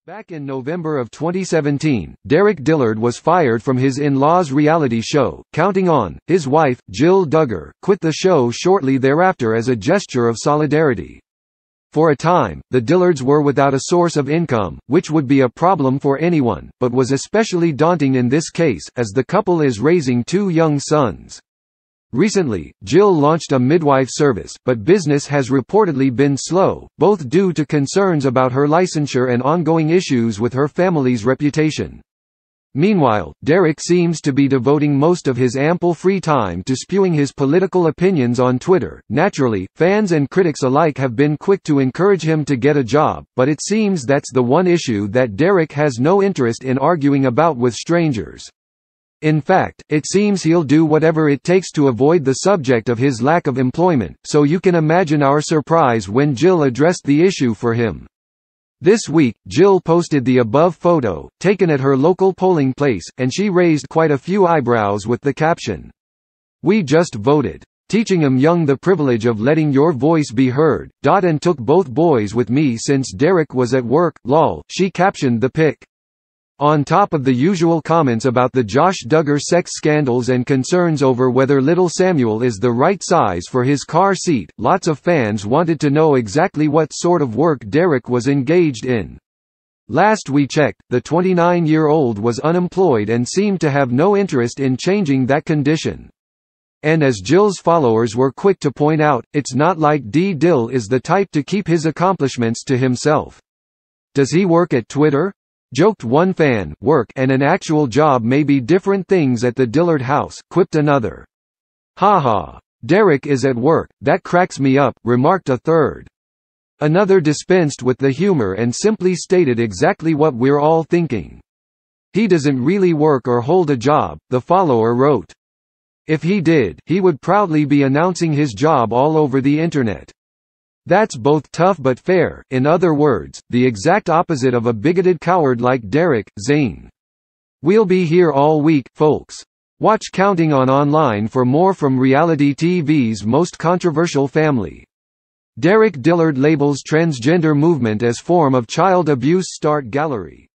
Back in November of 2017, Derick Dillard was fired from his in-laws reality show, Counting On. His wife, Jill Duggar, quit the show shortly thereafter as a gesture of solidarity. For a time, the Dillards were without a source of income, which would be a problem for anyone, but was especially daunting in this case, as the couple is raising 2 young sons. Recently, Jill launched a midwife service, but business has reportedly been slow, both due to concerns about her licensure and ongoing issues with her family's reputation. Meanwhile, Derick seems to be devoting most of his ample free time to spewing his political opinions on Twitter. Naturally, fans and critics alike have been quick to encourage him to get a job, but it seems that's the one issue that Derick has no interest in arguing about with strangers. In fact, it seems he'll do whatever it takes to avoid the subject of his lack of employment, so you can imagine our surprise when Jill addressed the issue for him. This week, Jill posted the above photo, taken at her local polling place, and she raised quite a few eyebrows with the caption, "We just voted. Teaching 'em young the privilege of letting your voice be heard, and took both boys with me since Derick was at work, lol," she captioned the pic. On top of the usual comments about the Josh Duggar sex scandals and concerns over whether little Samuel is the right size for his car seat, lots of fans wanted to know exactly what sort of work Derick was engaged in. Last we checked, the 29-year-old was unemployed and seemed to have no interest in changing that condition. And as Jill's followers were quick to point out, it's not like Dill is the type to keep his accomplishments to himself. Does he work at Twitter? Joked one fan. Work and an actual job may be different things at the Dillard house, quipped another. Haha. Derick is at work, that cracks me up, remarked a third. Another dispensed with the humor and simply stated exactly what we're all thinking. He doesn't really work or hold a job, the follower wrote. If he did, he would proudly be announcing his job all over the internet. That's both tough but fair, in other words, the exact opposite of a bigoted coward like Derick, Zane. We'll be here all week, folks. Watch Counting On online for more from reality TV's most controversial family. Derick Dillard labels transgender movement as form of child abuse. Start gallery.